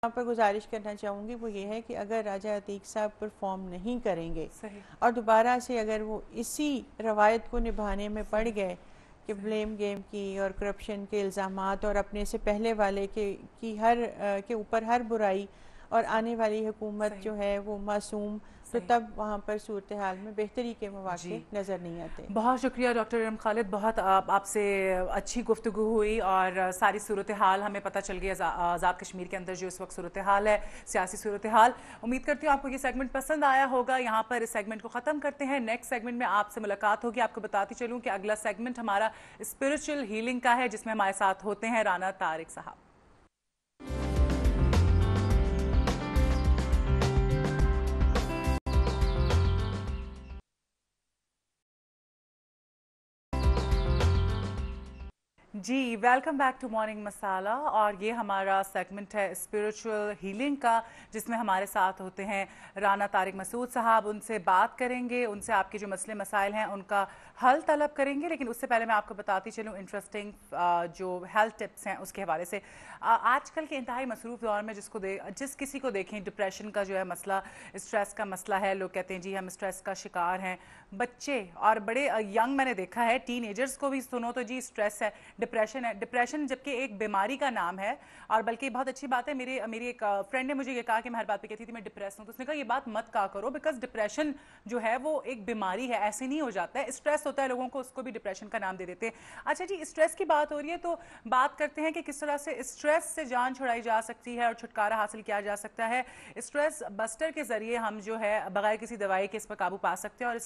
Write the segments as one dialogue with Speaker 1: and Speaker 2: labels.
Speaker 1: यहाँ पर गुजारिश करना चाहूँगी वो ये है कि अगर राजा अतीक साहब परफॉर्म नहीं करेंगे और दोबारा से अगर वो इसी रवायत को निभाने में पड़ गए कि ब्लेम गेम की और करप्शन के इल्ज़ामात और अपने से पहले वाले के ऊपर हर बुराई और आने वाली हुकूमत जो है वो मासूम, तो तब वहाँ पर सूरत हाल में बेहतरी के मौके नज़र नहीं आते।
Speaker 2: बहुत शुक्रिया डॉक्टर इरम खालिद, बहुत आपसे अच्छी गुफ्तगू हुई और सारी सूरत हाल हमें पता चल गई आज़ाद कश्मीर के अंदर जो इस वक्त सूरत हाल है, सियासी सूरत हाल। उम्मीद करती हूँ आपको ये सेगमेंट पसंद आया होगा। यहाँ पर इस सेगमेंट को ख़त्म करते हैं। नेक्स्ट सेगमेंट में आपसे मुलाकात होगी। आपको बताती चलूँ कि अगला सेगमेंट हमारा स्पिरिचुअल हीलिंग का है, जिसमें हमारे साथ होते हैं राना तारिक साहब। जी, वेलकम बैक टू मॉर्निंग मसाला। और ये हमारा सेगमेंट है स्पिरिचुअल हीलिंग का, जिसमें हमारे साथ होते हैं राना तारिक मसूद साहब। उनसे बात करेंगे, उनसे आपके जो मसले मसाइल हैं उनका हल तलब करेंगे। लेकिन उससे पहले मैं आपको बताती चलूँ इंटरेस्टिंग जो हेल्थ टिप्स हैं उसके हवाले से। आजकल के इंतहाई मसरूफ़ दौर में जिस किसी को देखें डिप्रेशन का जो है मसला, स्ट्रेस का मसला है। लोग कहते हैं जी हम स्ट्रेस का शिकार हैं। बच्चे और बड़े यंग मैंने देखा है, टीनेजर्स को भी सुनो तो जी स्ट्रेस है, डिप्रेशन है। डिप्रेशन जबकि एक बीमारी का नाम है। और बल्कि बहुत अच्छी बात है, मेरी एक फ्रेंड ने मुझे ये कहा कि मैं हर बात पे कहती थी मैं डिप्रेस हूँ, तो उसने कहा ये बात मत कहा करो, बिकॉज डिप्रेशन जो है वो एक बीमारी है, ऐसे नहीं हो जाता है। स्ट्रेस होता है लोगों को, उसको भी डिप्रेशन का नाम दे देते हैं। अच्छा जी, स्ट्रेस की बात हो रही है तो बात करते हैं कि किस तरह से स्ट्रेस से जान छुड़ाई जा सकती है और छुटकारा हासिल किया जा सकता है। स्ट्रेस बस्टर के जरिए हम जो है बगैर किसी दवाई के इस पर काबू पा सकते हैं। और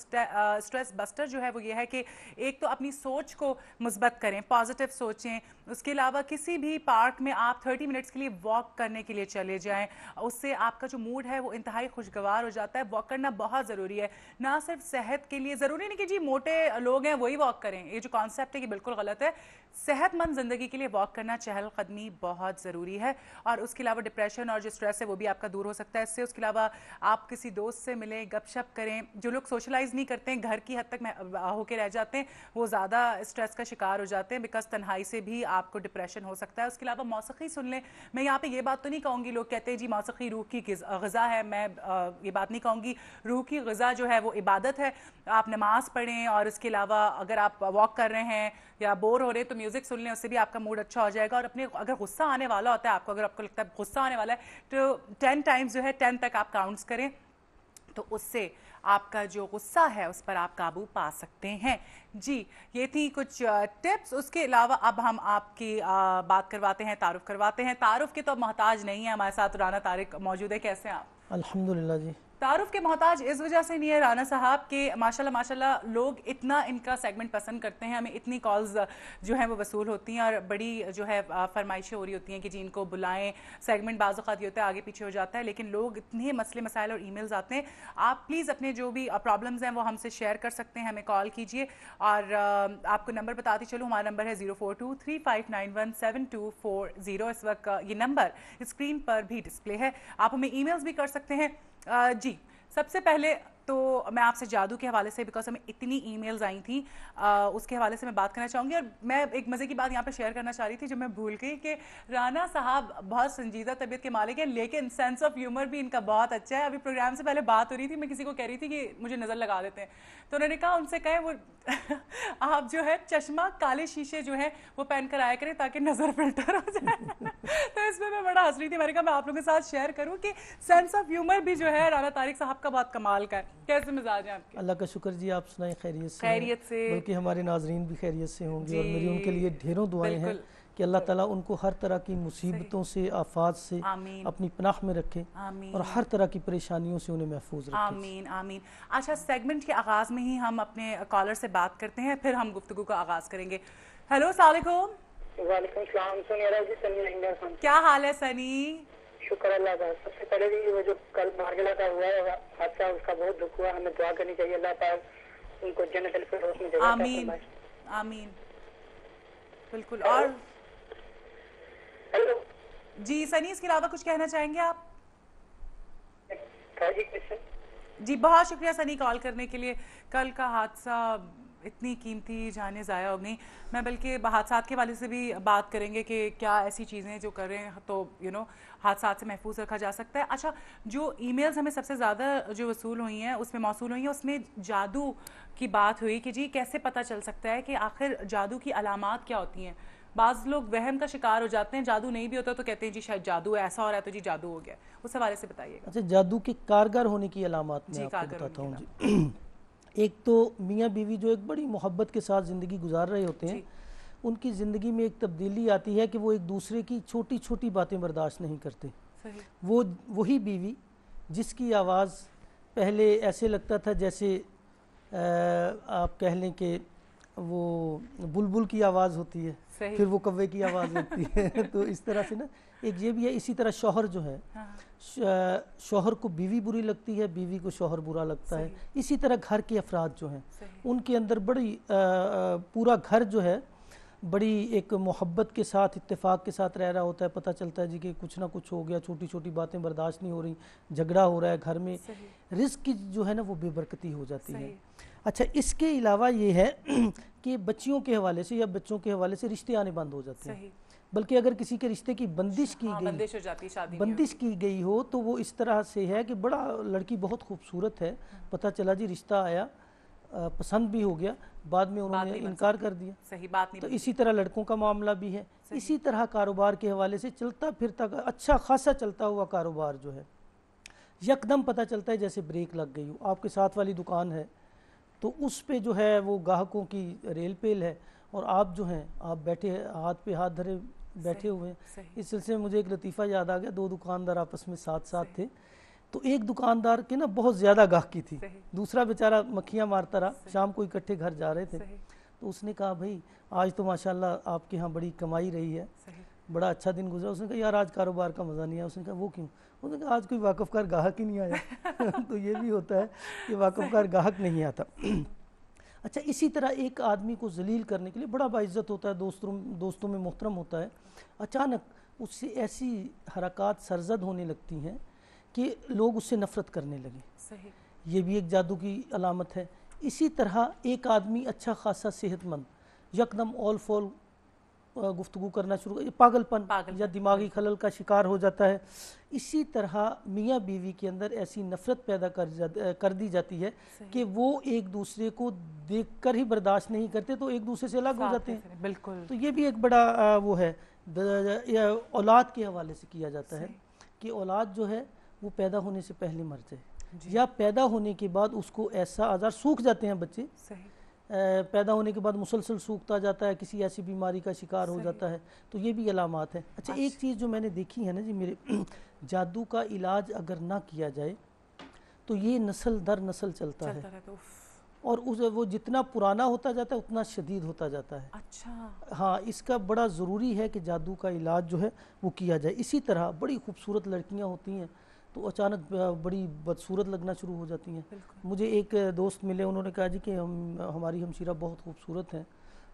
Speaker 2: स्ट्रेस बस्टर जो है वो ये है कि एक तो अपनी सोच को मुस्बत करें, पॉजिटिव सोचें। उसके अलावा किसी भी पार्क में आप 30 मिनट्स के लिए वॉक करने के लिए चले जाएं, उससे आपका जो मूड है वो इंतहाई खुशगवार हो जाता है। वॉक करना बहुत ज़रूरी है, ना सिर्फ सेहत के लिए। ज़रूरी नहीं कि जी मोटे लोग हैं वही वॉक करें, ये जो कॉन्सेप्ट है कि बिल्कुल गलत है। सेहतमंद ज़िंदगी के लिए वॉक करना, चहलकदमी बहुत ज़रूरी है। और उसके अलावा डिप्रेशन और जो स्ट्रेस है वो भी आपका दूर हो सकता है इससे। उसके अलावा आप किसी दोस्त से मिलें, गपशप करें। जो लोग सोशलाइज नहीं करते हैं, घर की हद तक होके रह जाते हैं, वो ज़्यादा स्ट्रेस का शिकार हो जाते हैं, बिकॉज तन्हाई से भी आपको डिप्रेशन हो सकता है। उसके अलावा मौसीकी सुन लें। मैं यहाँ पे ये बात तो नहीं कहूँगी, लोग कहते हैं जी मौसीकी रूह की ग़िज़ा है, मैं ये बात नहीं कहूँगी। रूह की ग़िज़ा जो है वो इबादत है। आप नमाज़ पढ़ें और इसके अलावा अगर आप वॉक कर रहे हैं या बोर हो रहे हैं तो म्यूज़िक सुन लें, उससे भी आपका मूड अच्छा हो जाएगा। और अपने अगर गुस्सा आने वाला होता है आपको, अगर आपको लगता है गुस्सा आने वाला है, तो 10 टाइम्स जो है 10 तक आप काउंट्स करें, तो उससे आपका जो गुस्सा है उस पर आप काबू पा सकते हैं। जी, ये थी कुछ टिप्स। उसके अलावा अब हम आपकी बात करवाते हैं, तारुफ करवाते हैं। तारुफ के तो अब मोहताज नहीं है, हमारे साथ राना तारिक मौजूद है। कैसे हैं आप?
Speaker 3: अल्हम्दुलिल्लाह जी।
Speaker 2: तारुफ के मोहताज इस वजह से नहीं है राना साहब के माशाल्लाह लोग इतना इनका सेगमेंट पसंद करते हैं। हमें इतनी कॉल्स जो हैं वो वसूल होती हैं और बड़ी जो है फरमाइशें हो रही होती हैं कि जी इनको बुलाएं। सेगमेंट बाज़ औक़ात ये होता है आगे पीछे हो जाता है, लेकिन लोग इतने मसले मसाइल और ईमेल्स आते हैं। आप प्लीज़ अपने जो भी प्रॉब्लम्स हैं वो हमसे शेयर कर सकते हैं, हमें कॉल कीजिए। और आपको नंबर बताती चलूँ, हमारा नंबर है 0423591724 इस वक्त ये नंबर स्क्रीन पर भी डिस्प्ले है। आप हमें ईमेल्स भी कर सकते हैं। जी, सबसे पहले तो मैं आपसे जादू के हवाले से, बिकॉज हमें इतनी ईमेल्स आई थी, उसके हवाले से मैं बात करना चाहूँगी। और मैं एक मज़े की बात यहाँ पे शेयर करना चाह रही थी जो मैं भूल गई, कि राना साहब बहुत संजीदा तबीयत के मालिक हैं, लेकिन सेंस ऑफ ह्यूमर भी इनका बहुत अच्छा है। अभी प्रोग्राम से पहले बात हो रही थी, मैं किसी को कह रही थी कि मुझे नज़र लगा देते हैं, तो उन्होंने कहा उनसे कहें वो आप जो है चश्मा काले शीशे जो है वो पहन कर आया करें ताकि नज़र फिल्टर हो जाए। तो इसमें मैं बड़ा हंस रही थी। मैंने कहा मैं आप लोगों के साथ शेयर करूं कि सेंस ऑफ ह्यूमर भी जो है राना तारिक साहब का बहुत कमाल का है। कैसे मिजाज है आपके?
Speaker 3: अल्लाह का शुक्र जी, आप सुनाएं खैरियत से?
Speaker 2: खैरियत से,
Speaker 3: बल्कि हमारे नाजरीन भी खैरियत से होंगे। और मेरी उनके लिए ढेरों दुआएं हैं कि अल्लाह ताला उनको हर तरह की मुसीबतों से, आफात से अपनी पनाह में रखे और हर तरह की परेशानियों से उन्हें महफूज रखे।
Speaker 2: आमीन आमीन। अच्छा, सेगमेंट के आगाज़ में ही हम अपने कॉलर से बात करते हैं, फिर हम गुफ्तगू का आगाज़ करेंगे। हेलो, अस्सलाम वालेकुम।
Speaker 4: वालेकुम सलाम। सनी,
Speaker 2: क्या हाल है सनी?
Speaker 4: शुक्र अल्लाह का। सबसे पहले भी वो जो कल मार्गला का हुआ है हादसा, उसका बहुत दुख हुआ। हमें दुआ करनी चाहिए अल्लाह पाक उनको जन्नतुल फिरदौस में जगह अता फरमाए।
Speaker 2: आमीन आमीन, बिल्कुल। और
Speaker 4: हेलो
Speaker 2: जी सनी, इसके अलावा कुछ कहना चाहेंगे आप? जी बहुत शुक्रिया सनी कॉल करने के लिए। कल का हादसा इतनी कीमती जानें ज़ाया हो गई। मैं बल्कि हादसात के वाले से भी बात करेंगे कि क्या ऐसी चीज़ें जो कर रहे हैं तो हादसात से महफूज रखा जा सकता है। अच्छा, जो ईमेल्स हमें सबसे ज़्यादा जो वसूल हुई हैं उसमें मौसूल हुई हैं, उसमें जादू की बात हुई कि जी कैसे पता चल सकता है कि आखिर जादू की अलामात क्या होती हैं। बाज़ लोग वहम का शिकार हो जाते हैं, जादू नहीं भी होता तो कहते हैं जी शायद जादू है, ऐसा हो रहा है तो जी जादू हो गया। उस हवाले से बताइएगा।
Speaker 3: अच्छा, जादू के कारगर होने की अलामात मैं आपको बताता हूँ जी। एक तो मियाँ बीवी जो एक बड़ी मोहब्बत के साथ ज़िंदगी गुजार रहे होते हैं, उनकी ज़िंदगी में एक तब्दीली आती है कि वो एक दूसरे की छोटी छोटी बातें बर्दाश्त नहीं करते। वो वही बीवी जिसकी आवाज़ पहले ऐसे लगता था जैसे आप कह लें कि वो बुलबुल की आवाज़ होती है, फिर वो कव्वे की आवाज़ होती है तो इस तरह से ना एक ये भी है। इसी तरह शौहर जो है, शौहर को बीवी बुरी लगती है, बीवी को शौहर बुरा लगता है। इसी तरह घर के अफराद जो हैं उनके अंदर बड़ी पूरा घर जो है बड़ी एक मोहब्बत के साथ इत्तेफाक के साथ रह रहा होता है। पता चलता है जी कि कुछ ना कुछ हो गया, छोटी छोटी बातें बर्दाश्त नहीं हो रही, झगड़ा हो रहा है घर में, रिस्क की जो है ना वो बेबरकती हो जाती है। अच्छा, इसके अलावा ये है कि बच्चियों के हवाले से या बच्चों के हवाले से रिश्ते आने बंद हो जाते हैं। बल्कि अगर किसी के रिश्ते की बंदिश की गई, बंदिश की गई हो तो वो इस तरह से है कि बड़ा लड़की बहुत खूबसूरत है, पता चला जी रिश्ता आया, पसंद भी हो गया, बाद में उन्होंने इनकार कर दिया।
Speaker 2: सही बात नहीं।
Speaker 3: तो इसी तरह लड़कों का मामला भी है। इसी तरह कारोबार के हवाले से चलता फिरता अच्छा खासा चलता हुआ कारोबार जो है यकदम पता चलता है जैसे ब्रेक लग गई हो। आपके साथ वाली दुकान है तो उस पे जो है वो ग्राहकों की रेल पेल है और आप जो हैं आप बैठे हाथ पे हाथ धरे बैठे हुए हैं। इस सिलसिले में मुझे एक लतीफ़ा याद आ गया। दो दुकानदार आपस में साथ साथ थे, तो एक दुकानदार के ना बहुत ज़्यादा गाहकी थी, दूसरा बेचारा मक्खियाँ मारता रहा। शाम को इकट्ठे घर जा रहे थे तो उसने कहा भाई आज तो माशाल्लाह आपके यहाँ बड़ी कमाई रही है, बड़ा अच्छा दिन गुजरा। उसने कहा यार आज कारोबार का मज़ा नहीं आया। उसने कहा वो क्यों? उसने कहा आज कोई वाकफ़कार ग्राहक ही नहीं आया तो ये भी होता है कि वाकफ़कार ग्राहक नहीं आता। अच्छा, इसी तरह एक आदमी को जलील करने के लिए बड़ा बाइज़्ज़त होता है, दोस्तों में मोहतरम होता है, अचानक उससे ऐसी हरकत सरजद होने लगती हैं कि लोग उससे नफ़रत करने लगे। ये भी एक जादू की अलामत है। इसी तरह एक आदमी अच्छा खासा सेहतमंद यकदम ऑल फॉल गुफ्तगू करना शुरू कर, पागलपन या दिमागी खलल का शिकार हो जाता है। इसी तरह मियाँ बीवी के अंदर ऐसी नफ़रत पैदा कर दी जाती है कि वो एक दूसरे को देखकर ही बर्दाश्त नहीं करते तो एक दूसरे से अलग हो जाते हैं।
Speaker 2: बिल्कुल।
Speaker 3: तो ये भी एक बड़ा वो है। औलाद के हवाले से किया जाता है कि औलाद जो है वो पैदा होने से पहले मर जाए या पैदा होने के बाद उसको ऐसा आज़ार, सूख जाते हैं बच्चे, पैदा होने के बाद मुसलसल सूखता जाता है, किसी ऐसी बीमारी का शिकार हो जाता है, तो ये भी अलामात है। अच्छा, एक चीज़ जो मैंने देखी है ना जी मेरे, जादू का इलाज अगर ना किया जाए तो ये नस्ल दर नस्ल चलता है और वो जितना पुराना होता जाता है उतना शदीद होता जाता है।
Speaker 2: अच्छा,
Speaker 3: हाँ, इसका बड़ा ज़रूरी है कि जादू का इलाज जो है वो किया जाए। इसी तरह बड़ी खूबसूरत लड़कियाँ होती हैं तो अचानक बड़ी बदसूरत लगना शुरू हो जाती हैं। मुझे एक दोस्त मिले, उन्होंने कहा जी कि हमारी हमशीरा बहुत खूबसूरत हैं,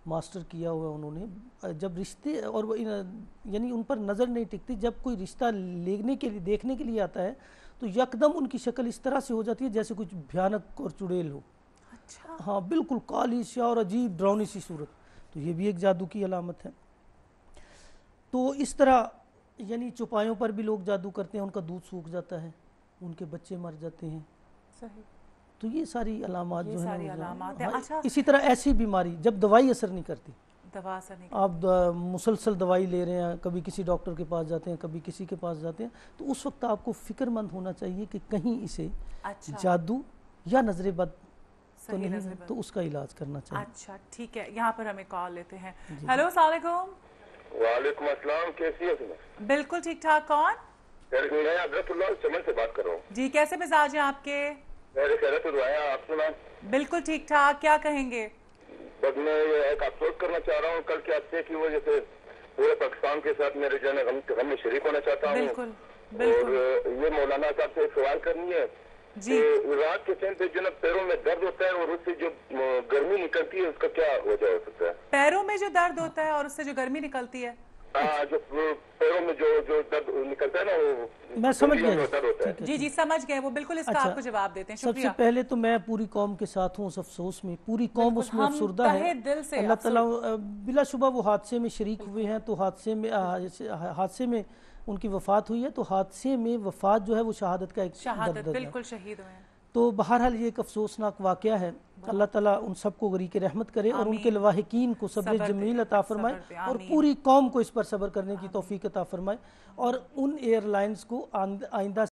Speaker 3: मास्टर किया हुआ उन्होंने। जब रिश्ते और यानी उन पर नज़र नहीं टिकती, जब कोई रिश्ता देखने के लिए आता है तो यकदम उनकी शक्ल इस तरह से हो जाती है जैसे कुछ भयानक और चुड़ैल हो।
Speaker 2: अच्छा।
Speaker 3: हाँ, बिल्कुल काली सी और अजीब डरावनी सी सूरत। तो ये भी एक जादू की अलामत है। तो इस तरह यानी चौपायों पर भी लोग जादू करते हैं, उनका दूध सूख जाता है, उनके बच्चे मर जाते हैं।
Speaker 2: सही।
Speaker 3: तो ये सारी अलामात जो है
Speaker 2: हाँ, अच्छा।
Speaker 3: इसी तरह ऐसी बीमारी जब दवाई असर नहीं करती,
Speaker 2: दवा असर नहीं,
Speaker 3: आप मुसलसल दवाई ले रहे हैं, कभी किसी डॉक्टर के पास जाते हैं, कभी किसी के पास जाते हैं, तो उस वक्त आपको फिक्रमंद होना चाहिए कि कहीं इसे जादू या नजरे बद तो नहीं है, तो उसका इलाज करना चाहिए।
Speaker 2: अच्छा, ठीक है, यहाँ पर हमें कॉल लेते हैं। हेलो, अस्सलाम वालेकुम।
Speaker 5: वालेकुम अस्सलाम, कैसी हो तुम?
Speaker 2: बिल्कुल ठीक ठाक। कौन?
Speaker 5: मैं अब्दुल्लाह चमन से बात कर रहा हूँ
Speaker 2: जी। कैसे मिजाज हैं आपके?
Speaker 5: मेरे खैरत दुआएं, आप सुना?
Speaker 2: बिल्कुल ठीक ठाक। क्या कहेंगे?
Speaker 5: बस मैं एक अफसोस करना चाह रहा हूँ कल के हादसे की वजह से पूरे पाकिस्तान के साथ मेरे जो है गम में शरीक होना चाहता हूँ।
Speaker 2: बिल्कुल, बिल्कुल।
Speaker 5: और ये मौलाना साहब से सवाल करनी है
Speaker 2: जी।
Speaker 5: रात के टाइम पे जो ना पैरों में दर्द होता है और उससे जो गर्मी निकलती है उसका क्या वजह हो सकता है?
Speaker 2: पैरों में जो दर्द होता है और उससे जो गर्मी निकलती है,
Speaker 5: जो पैरों में जो जो दर्द निकलता है ना, वो
Speaker 3: मैं समझ गया
Speaker 2: जी जी समझ गए वो, बिल्कुल इसका आपको जवाब देते हैं।
Speaker 3: सबसे पहले तो मैं पूरी कौम के साथ हूँ उस अफसोस में, पूरी कौम उसमें अफसुर्दा है। अल्लाह ताला बिलाशुबा वो हादसे में शरीक हुए हैं, तो हादसे में उनकी वफात हुई है, तो हादसे में वफात जो है वो शहादत का एक
Speaker 2: बिल्कुल शहीद हुए हैं।
Speaker 3: तो बहरहाल ये एक अफसोसनाक वाक़या है। अल्लाह ताला उन सबको गरीक रहमत करे और उनके लवाहिकीन को सब्र जमील अता फरमाए और पूरी कौम को इस पर सब्र करने की तौफीक अता फरमाए और उन एयरलाइंस को आइंदा